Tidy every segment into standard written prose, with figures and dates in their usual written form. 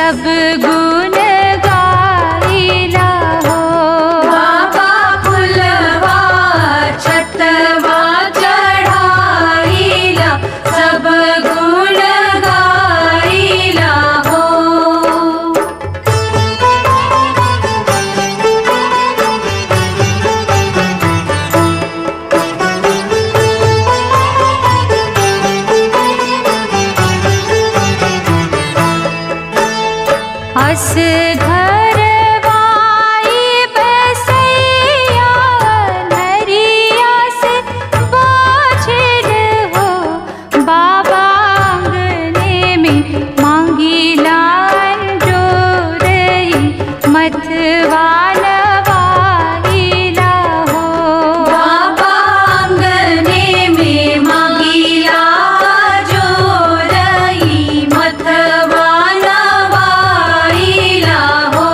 सब गुण गाइला हो। बाबा फुलवा छतवा चढ़ाइला सब गुण गाइला हो। अस घरवाई बसैया नरिया से बाझल हो। बाबा आंगने में मांगिला अंजोरई मथवा नवाइला हो। बाबा आंगने में मांगिला जोरई मथवा नवाइला हो।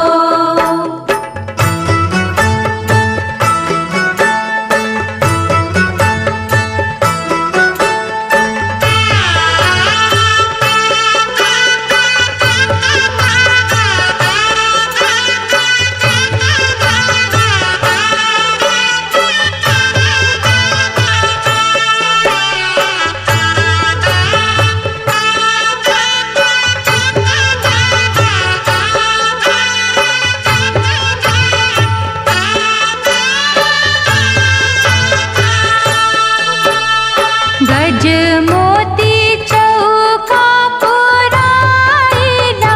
गज मोती चौका पुराइला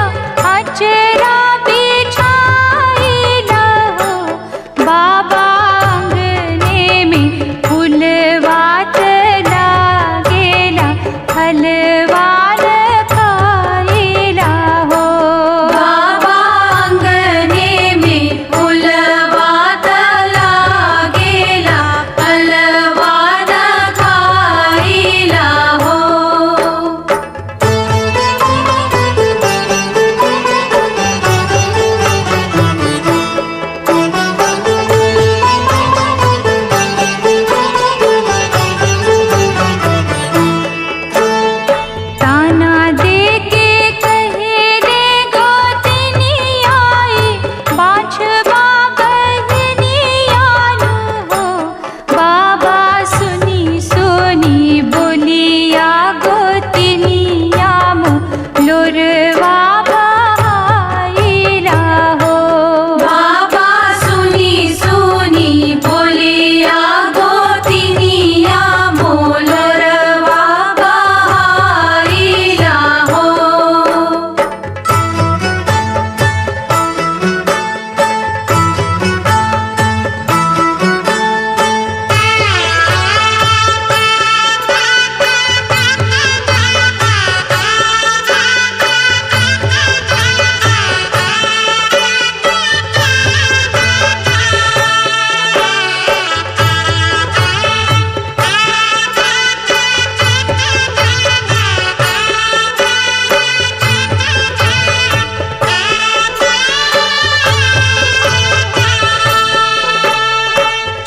अचरा बिछाइला हो। बाबा आंगने में फूलवात लागेला फलवान खाइला हो। बाबा आंगने में फुलवात लागेला फलवान खाइला हो। ताना दे के कहेले गोतनी आई बाछवा बहनी आनु हो। बाबा सुनी सुनी बोलिया गोतनिया मो लोरवा बहाइला हो। बाबा सुनी सुनी बोलिया गोतिनिया मोलरवा बहाइला हो।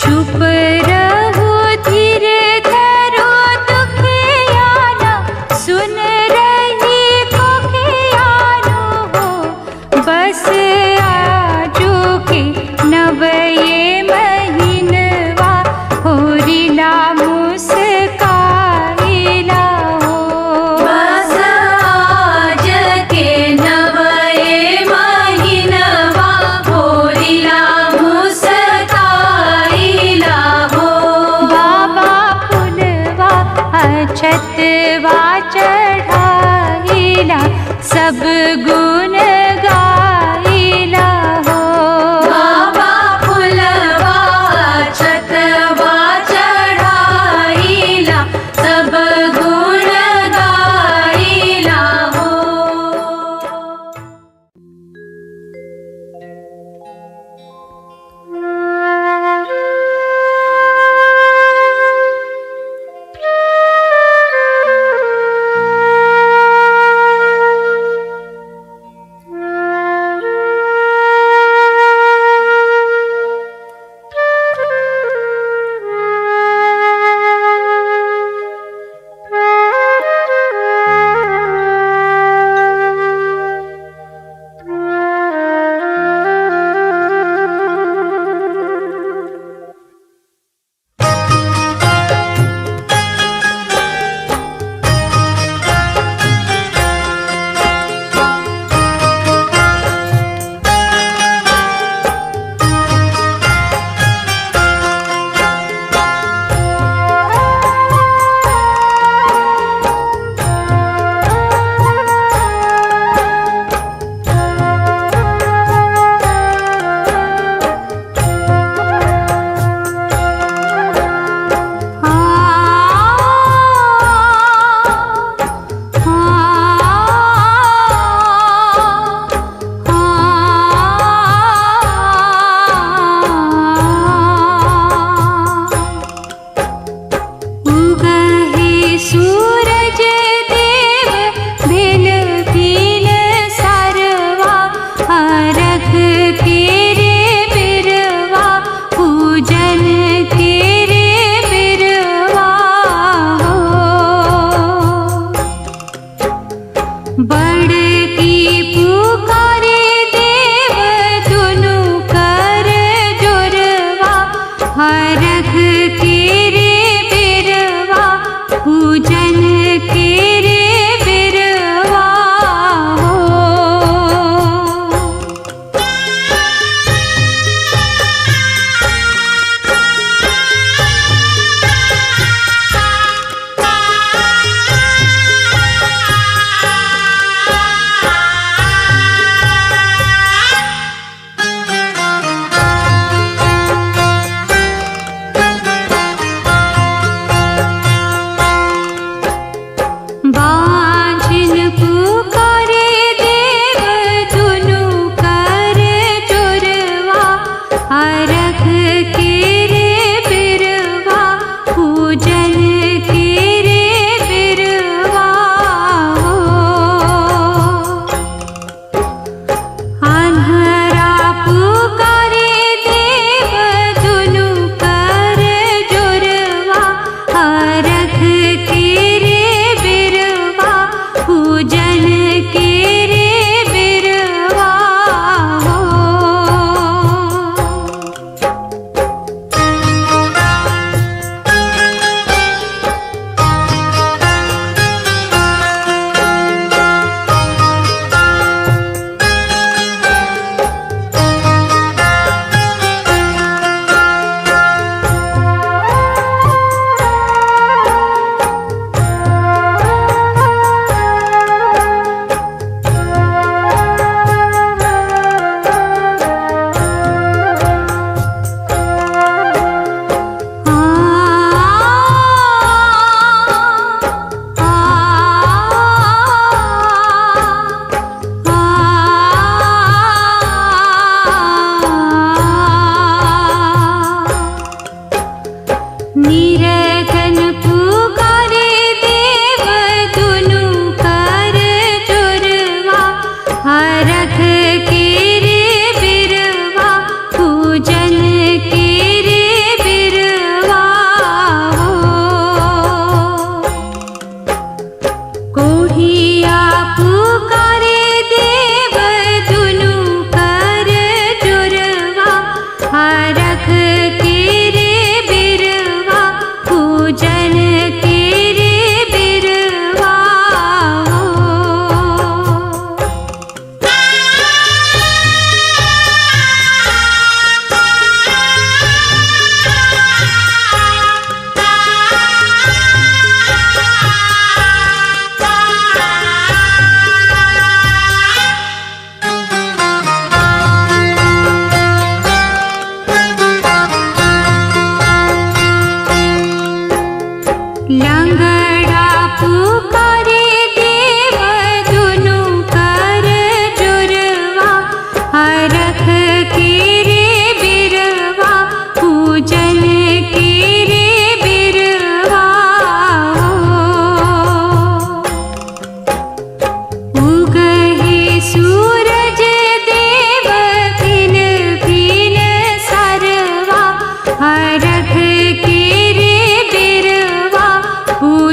चुप रहो धीर धरो दुखियाना सुन रही कोखियानो हो। बस आजू के नवये महीनवा होरिला मुस्काइला हो। बस आज के नवये महीनवा होरिला मुस्काइला हो। बाबा फुलवा अछतवा चढ़ाइला सब गुण गाइला हो। बाबा फुलवा छतवा चढ़ाइला सब गुण गाइला हो। पूजन के रे बिरवा हो। अन्हरा पुकारे देव दुनु कर जोरवा, हरख के रे बिरवा पूजन के रे बिरवा हो। निरखन पुकारे देव दुनु कर जोरवा, हरख के रे बिरवा पूजन के रे बिरवा हो। कोढ़िया पुकारे देव दुनु कर जोरवा, हरख के रे बिरवा पूजन के रे बिरवा हो। लंगड़ा पुकारे देव दुनु कर जोरवा, हरख के रे बिरवा पूजन के रे बिरवा हो। उगहे सूरज देव फिन फिन सरवा, हरख के रे बिरवा पूजन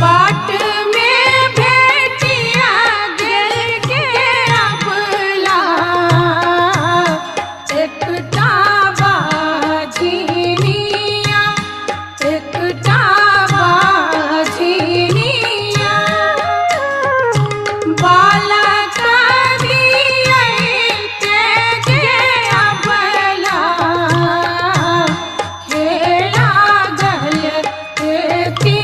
बाट में भेटिया गेल के अबला एकटा बाझिनिया एकटा बाझिनिया बालक दियै के अबला हेला गल एती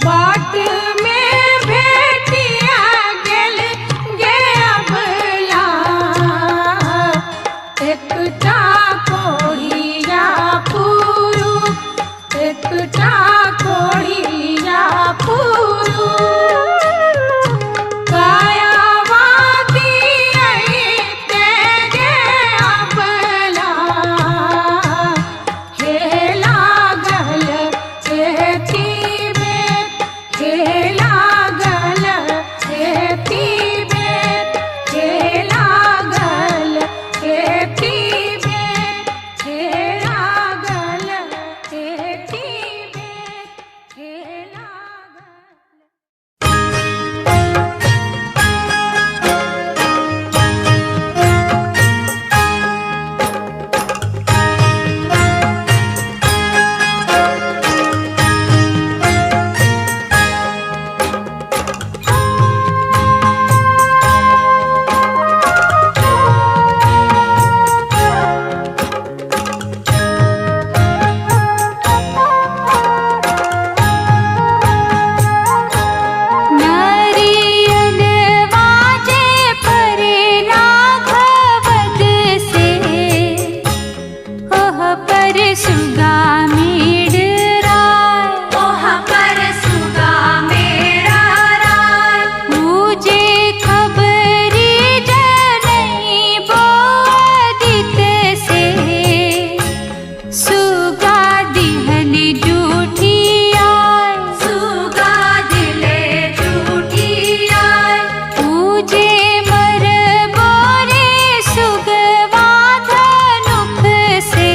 बाट में भेटिया गेल गे अबला एकटा कोढ़िया पुरु एकटा कोढ़िया पुरु कायावादी ते गे अबला हेला गल एती हेला गल एती बेट हेला गल एती बेट हेला गल एती बेट हेला नारियल वाजे परे नाघवद से ओह पर सुगा मेडराय ओह पर सुगा मेरा राय मुझे खबरी जनई बोदित से सुगा दिहल जूठी आय सुगा दिले झूठी आय पूजे मर बोरे सुगवा धनुख से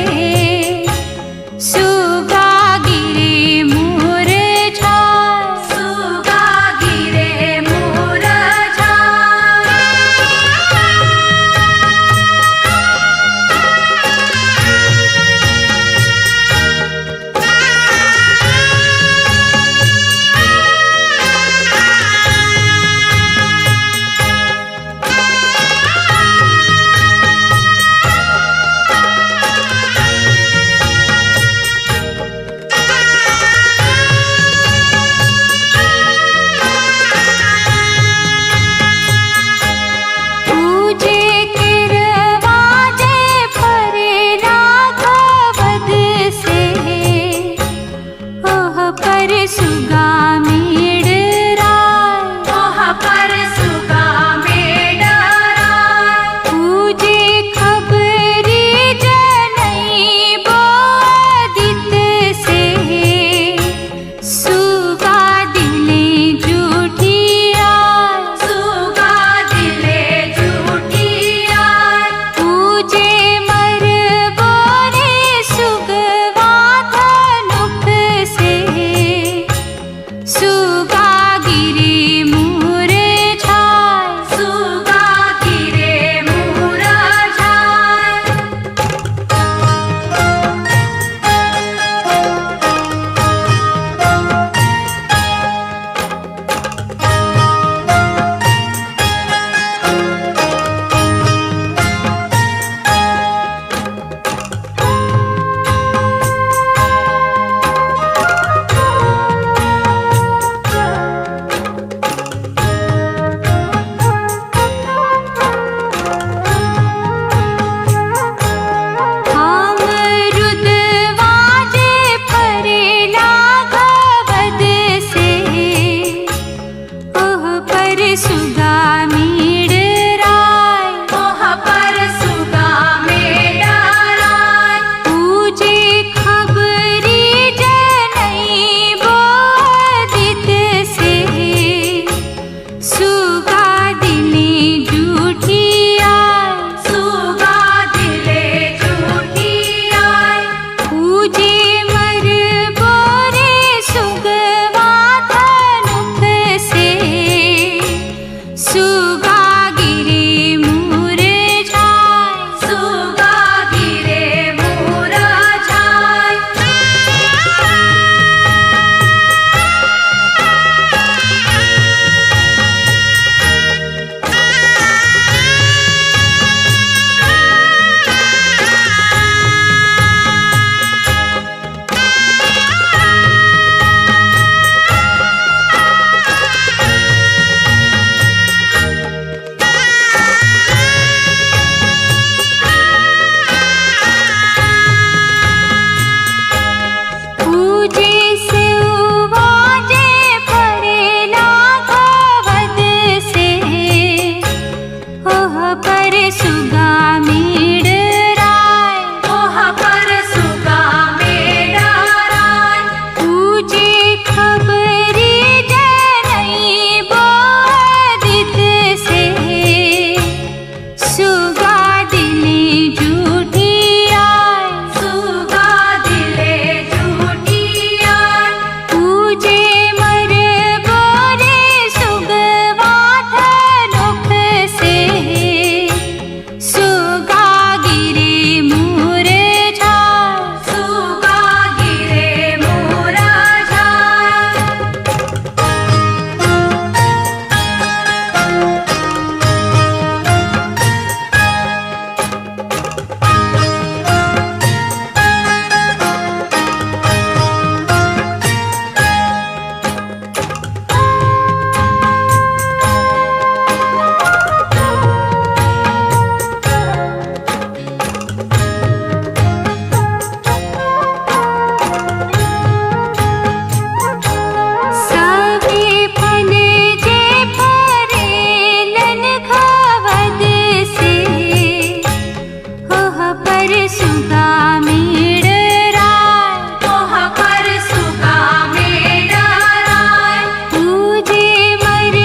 पर सुगा मेड़ राय, मोह पर सुगा मेरा राय। पूजे मर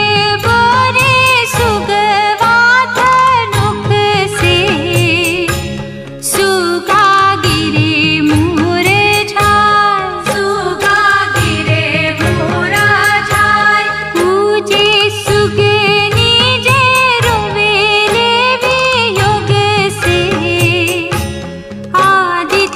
बोरे सुगवा धनुख से, सुगा गिरे मुरझाय, सुगा गिरे मुरझाय। पूजे सुगनी जे रोवेले वियोग से, आदित्य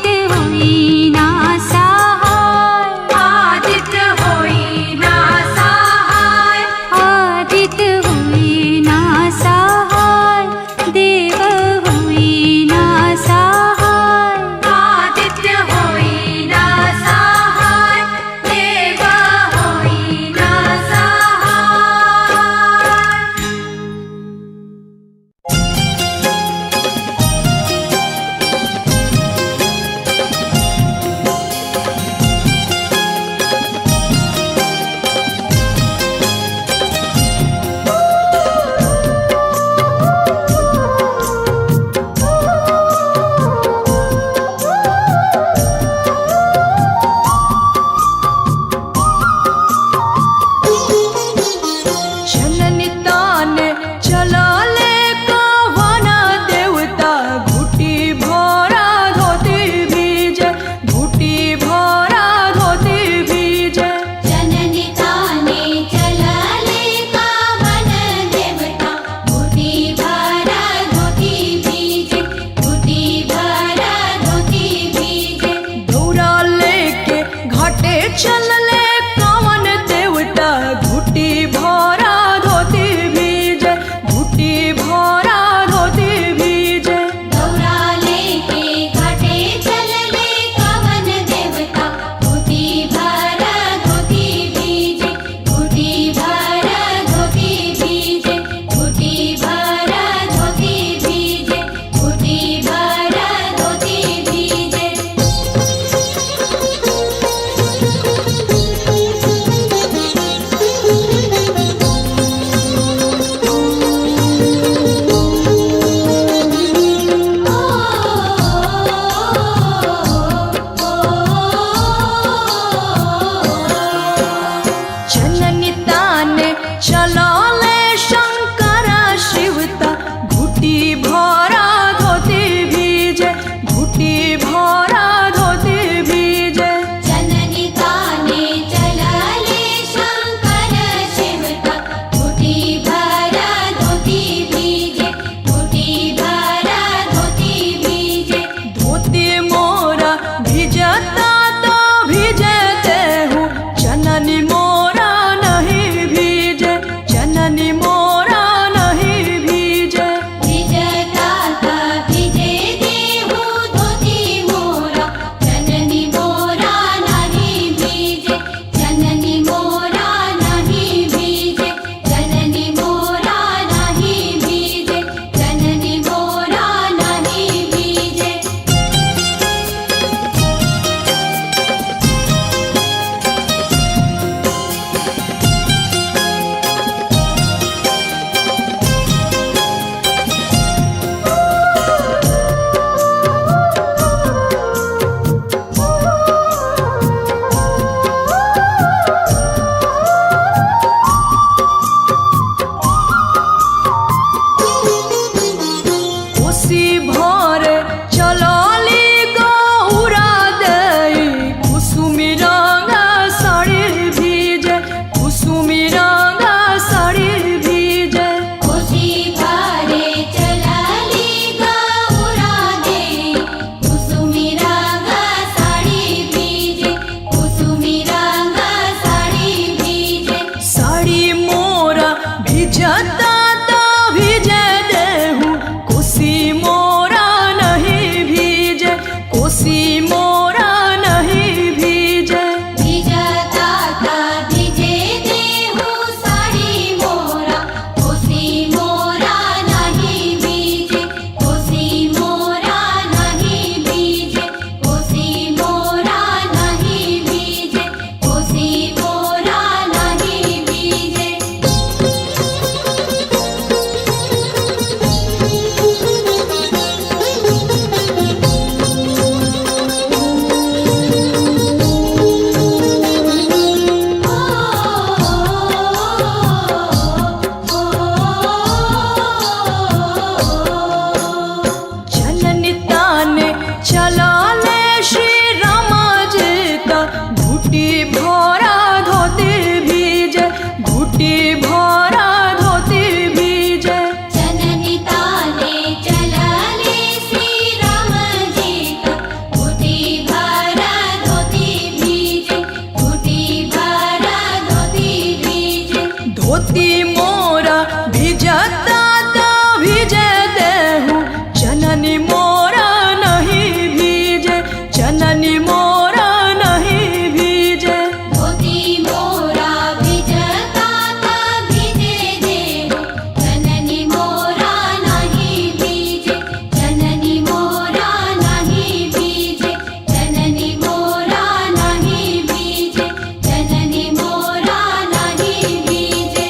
चला ले श्री राम जी का घुटी भरा धोती भीजे, घुटी भरा धोती भीजे। जननी ताले चलले श्री राम जी का घुटी भरा धोती भीजे, घुटी भरा धोती भीजे। धोती मोरा भिजता तो भिजे देहूँ, जननी मोरा नहीं भीजे, जननी मोरा नहीं भीजे। धोती मोरा भिजता ता भिजे देहु, जननी मोरा नहीं भीजे, जननी मोरा नहीं भीजे, जननी मोरा नहीं भीजे, जननी मोरा नहीं भीजे।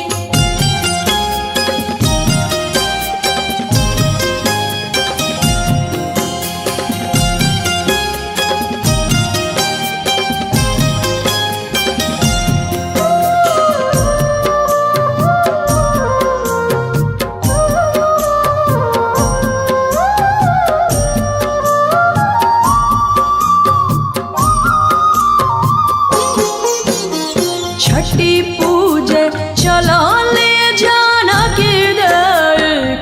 छठी पूजे चला ले जानकी दे,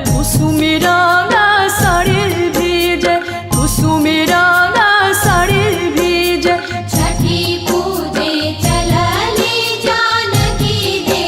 कुसुमी रंगा साड़ी भीजे, कुसुमी रंगा साड़ी भीजे। छठी पूजे चलले जानकी दे,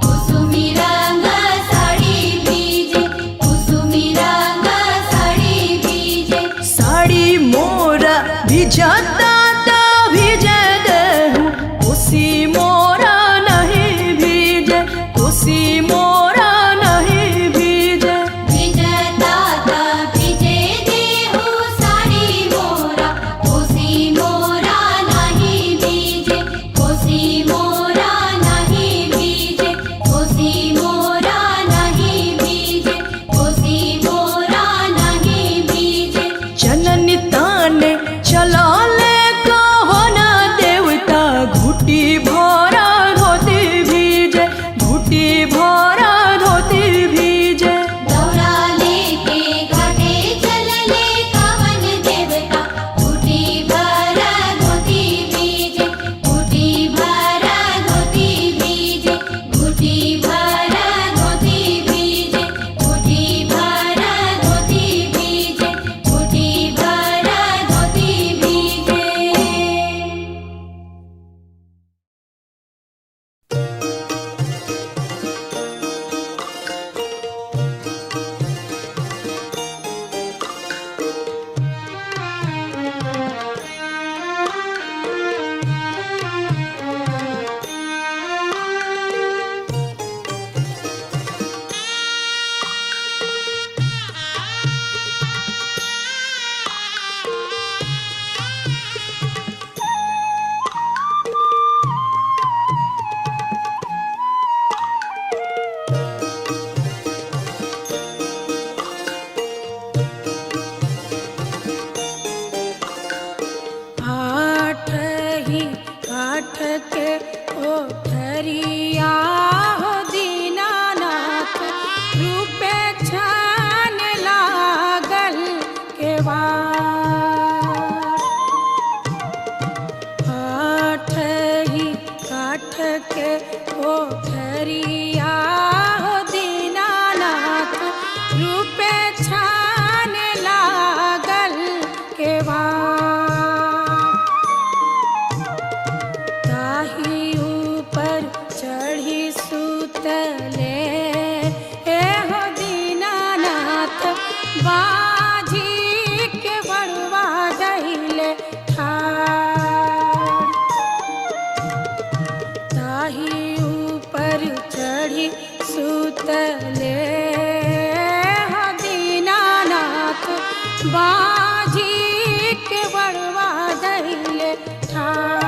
कुसुमी रंग साड़ी भीजे, कुसुमी रंग साड़ी भीजे। साड़ी मोरा भिजता तो भिजे देहूँ, कोसी मोरा नहीं भीजे, कोसी मोरा नहीं भीजे। भिजता ता भिजे देहु साड़ी मोरा, कोसी मोरा नहीं भीजे, कोसी मोरा नहीं भीजे, कोसी मोरा नहीं भीजे, कोसी मोरा नहीं भीजे। जननी ताने चला ले कवन देवता, घुटी भरा धोती भीजे, घुटी भरा धोती भीजे। दौरा लेके घाटे चलले कवन देवता, घुटी भरा धोती भीजे, घुटी भरा धोती भीजे, घुटी भरा धोती भीजे, घुटी भरा धोती भीजे, घुटी भरा धोती भीजे। आठ ही काठ के ओठरिया हो दीनानाथ, रूपे छान लागल केवाड़। आठ ही काठ के ओठरिया हो दीनानाथ, रूपे छान लागल केवाड़। ताही ऊपर चढ़ी सुतले हो दीनानाथ, बाजी के बड़वा दहिले ठाड़। ताही ऊपर चढ़ी सुतले हो दीनानाथ, बाजी के बड़वा दहिले ठाड़।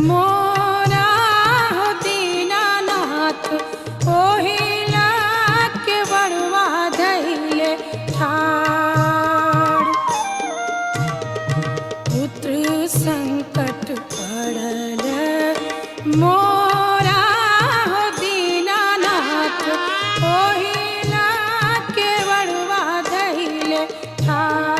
मोरा हो दीनानाथ ओहिला के बड़वा धैले ठाड़। पुत्र संकट पड़ल मोरा हो दीनानाथ ओहिला के बड़वा धैले ठाड़।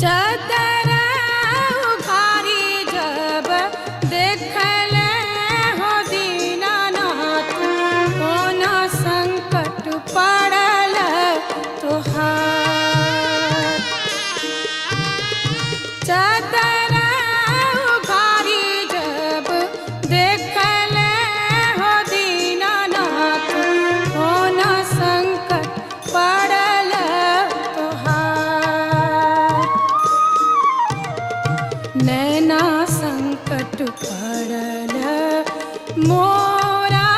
चदरा उघारी जब देखल हो दीनानाथ कोना संकट पड़ल तोहार। चदरा उघारी जब देखल हो दीनानाथ कोना संकट पड़ल तोहार। नैना संकट पड़ल मोरा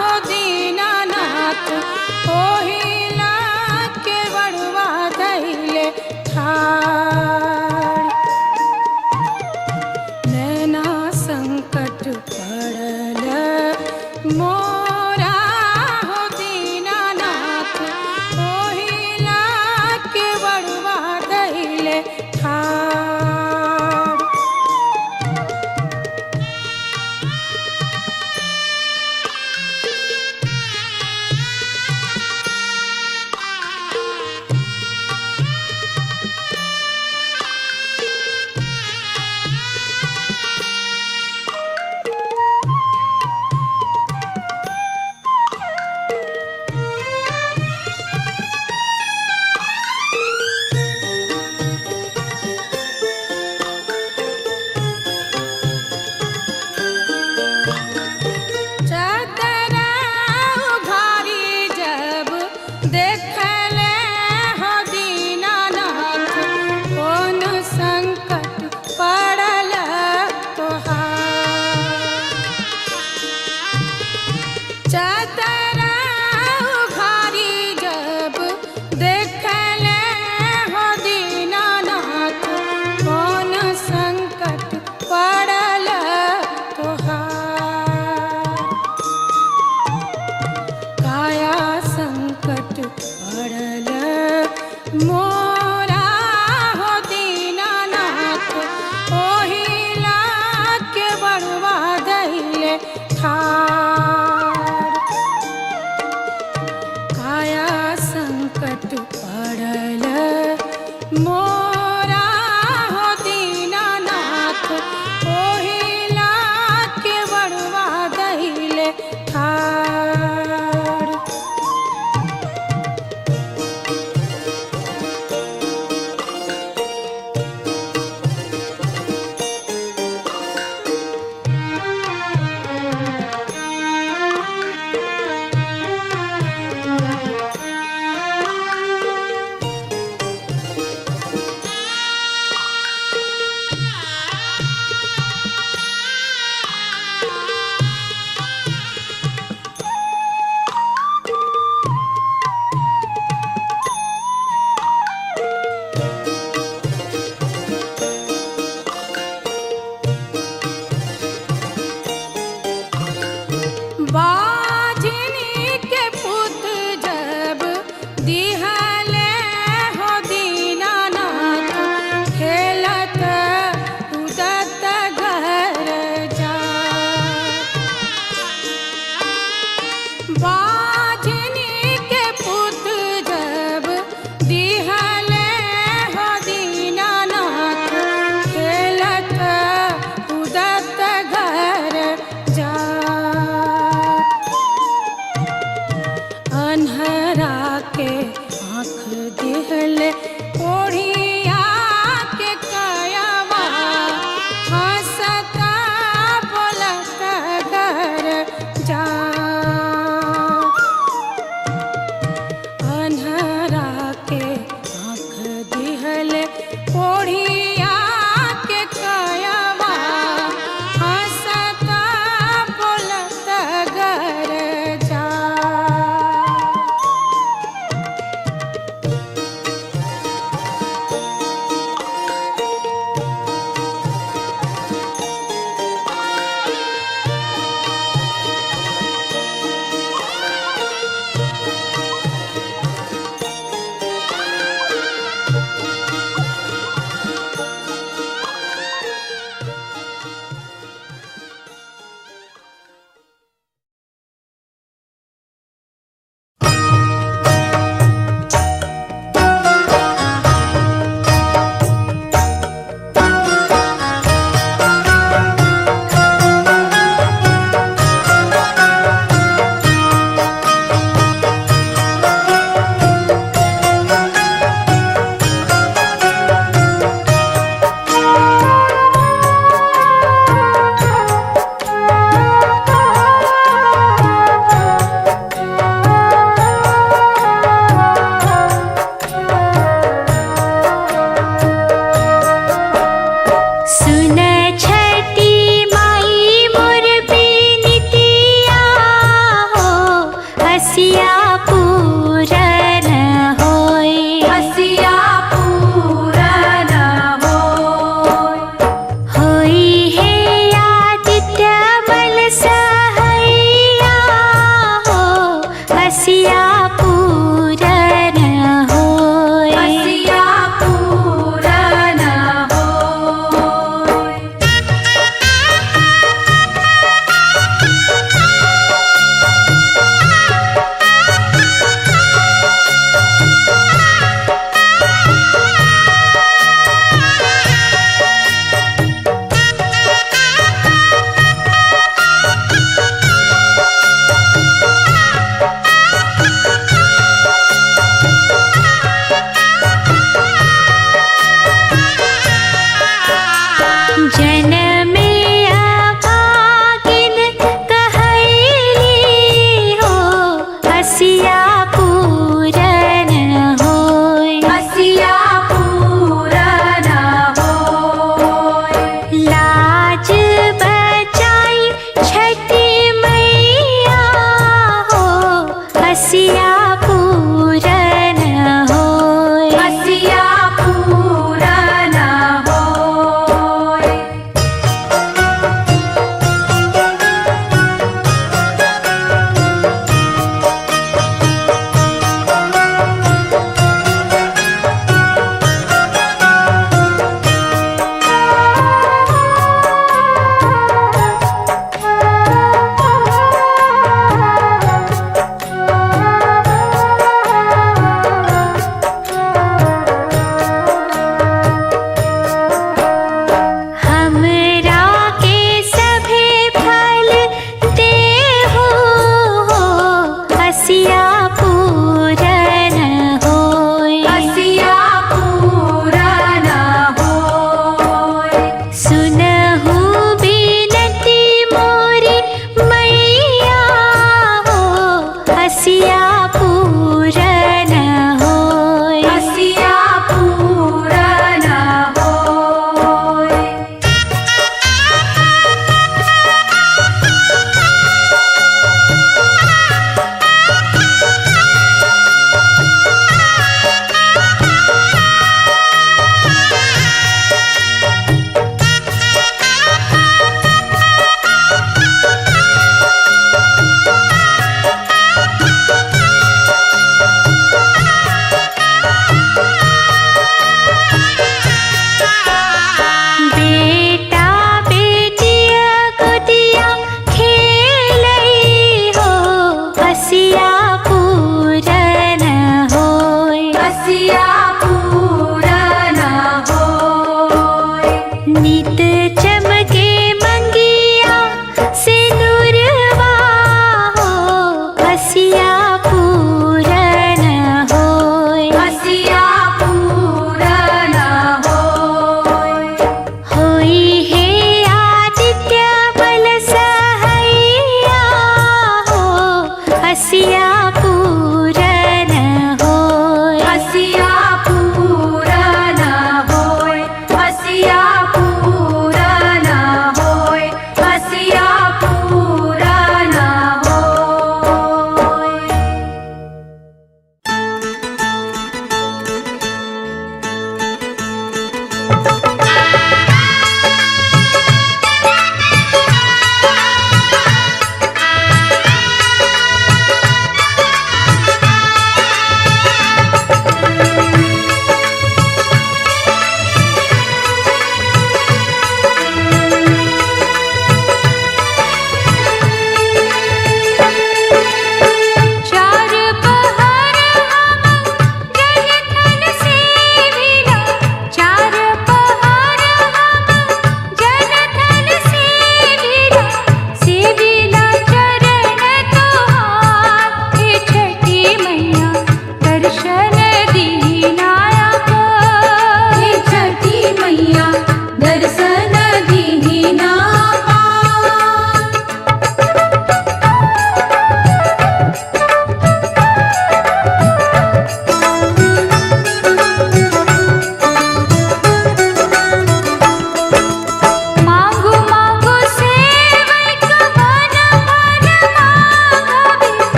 हो दीनानाथ ओहिला के बड़वा धैले ठाड़। नैना संकट पड़ल मोरा हो दीनानाथ ओहिला के बड़वा धैले ठाड़। चदरा उघारी जब देखल हो दीनानाथ कोन संकट पड़ल तोहार। चदरा उघारी जब देखल हो दीनानाथ कोन संकट पड़ल तोहार। काया संकट पड़ल मोरा हो दीनानाथ ओहिला के बड़वा धैले ठाड़। काया संकट पड़ल मोरा हो दीनानाथ ओहिला के बड़वा धैले ठाड़। बाझनी के पुत जब दिहले हो दीनानाथ खेलत कूदत घर जा। बाझनी के पुत जब दिहले हो दीनानाथ खेलत कूदत घर जा। चाँद। अन्हरा के आँख दिहल कोढ़िया के कयवा, हंसता बोलत घर जा।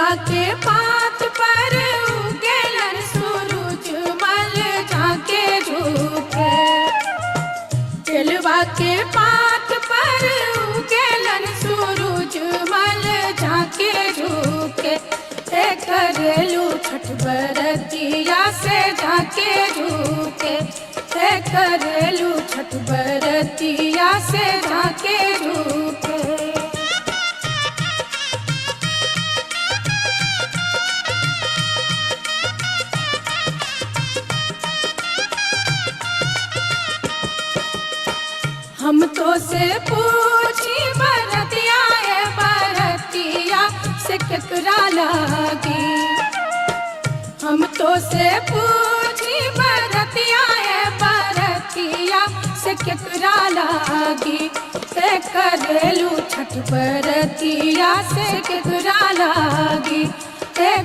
केलवा के पात पर उगेलन सूरज मल झाके झुके। केलवा के पात पर उगेलन सूरज मल झाके झुके। करेलू छठ बरतिया से झाके झुके। करेलू छठ बरतिया से झाके झुके। हम तो से पूछी बरतिया बरतिया से केकरा लागी। हम तो से पूछी बरतिया बरतिया से केकरा लागी। करेलू छठ बरतिया से केकरा लागी।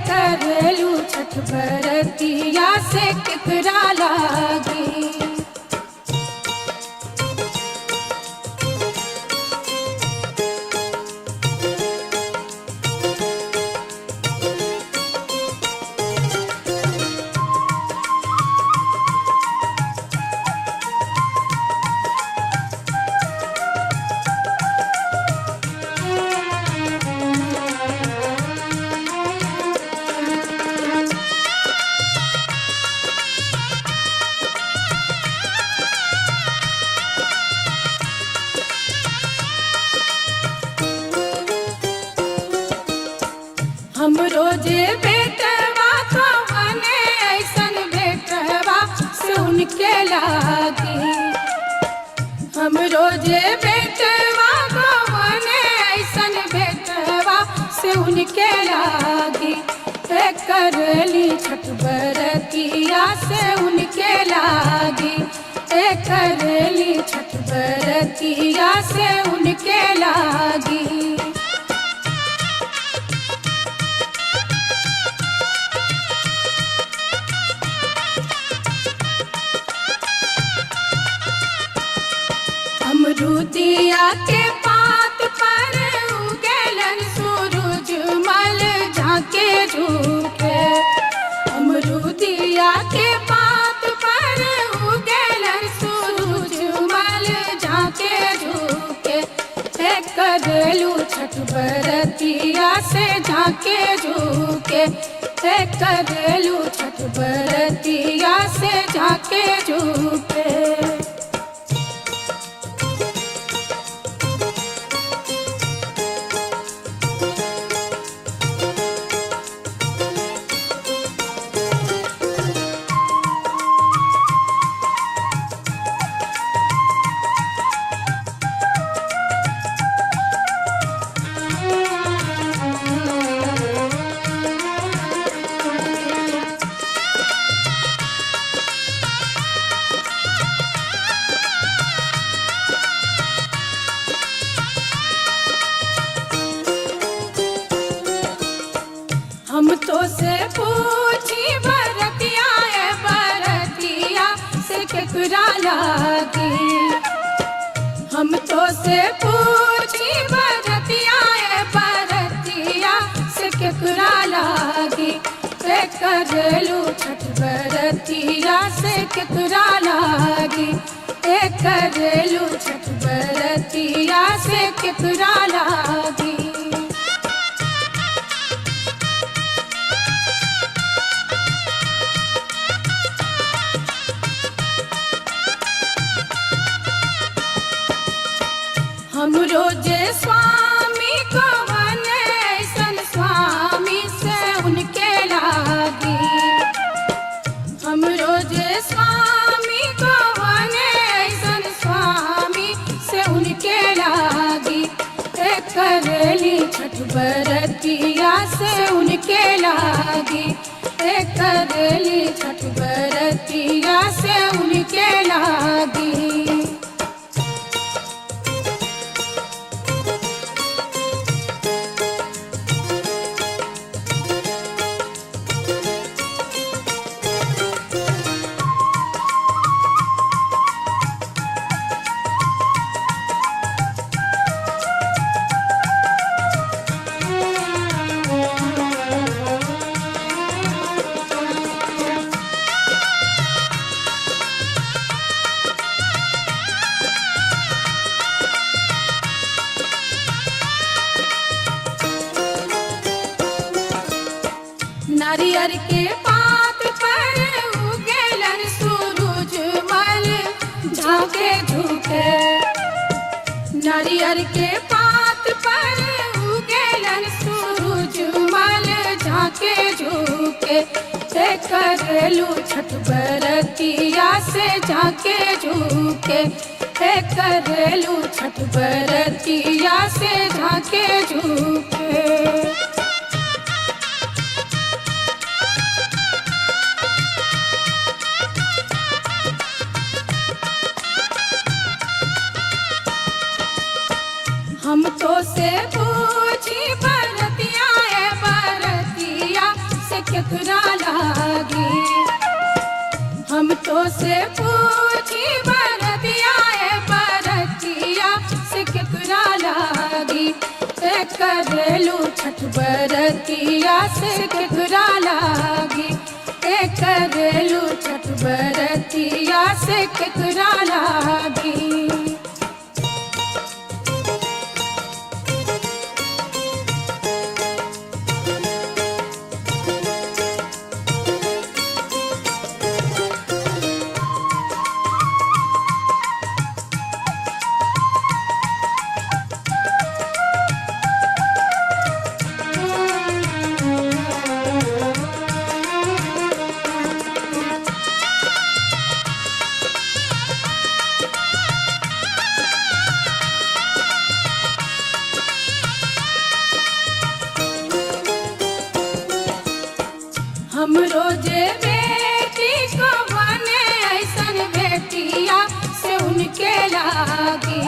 करेलू छठ बरतिया से केकरा लागी। हम रोजे बेटवा तो बने ऐसन बेटवा से उनके लागी। हम रोजे बेटवा तो बने ऐसन बेटवा से उनके लागी। करली छठ बरतिया से उनके लागी। करली छठ बरतिया से उनके लागी। अमरूदिया के पात पर उगेलन सूरज मल झाके झुके। अमरूदिया के पात पर उगेलन सूरज मल झाके झुके। करेलू छठ बरतिया से झाके झुके। करेलू छठ बरतिया से झाके झुके। हम तो से पूछी बरतिया बरतिया से केकरा लागी। हम तो से पूछी बरतिया बरतिया से केकरा लागी। करेलू छठ बरतिया से केकरा लागी। करेलू छठ बरतिया से केकरा लागी। हम रोजे स्वामी को बने ऐसन स्वामी से उनके लागी। हम रोजे स्वामी को बने ऐसन स्वामी से उनके लागी। करेली छठ बरतिया से उनके लागी। करेली छठ बरतिया से उनके लागी। नारियर के पात पर उगेलन सूरज मल झाके झुके। नारियर के पात पर उगेलन सूरज मल झाके झुके। ते करेलू छठ बरतिया से झाके झुके। ते करेलू छठ बरतिया से झाके झुके। हम तो से पूछी बरतिया है बरतिया से केकरा लागी। हम तो से पूछी बरतिया है बरतिया से केकरा लागी। ते करेलू छठ बरतिया से केकरा लागी। ते करेलू छठ बरतिया से केकरा लागी। हम रोजे बेटी को बने ऐसन बेटिया से उनके लागी।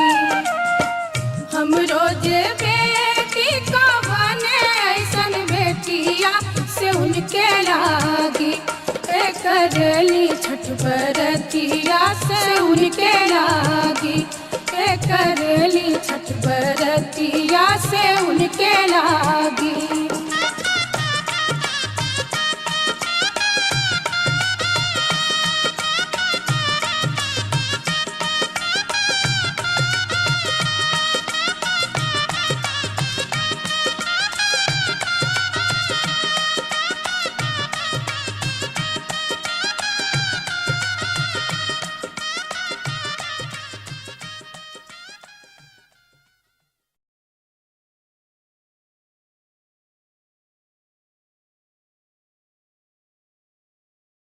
हम रोजे बेटी को बने ऐसन बेटिया से उनके लागी। ते करेली छठ बरतिया से उनके लागी। ते करेली छठ बरतिया से उनके लागी।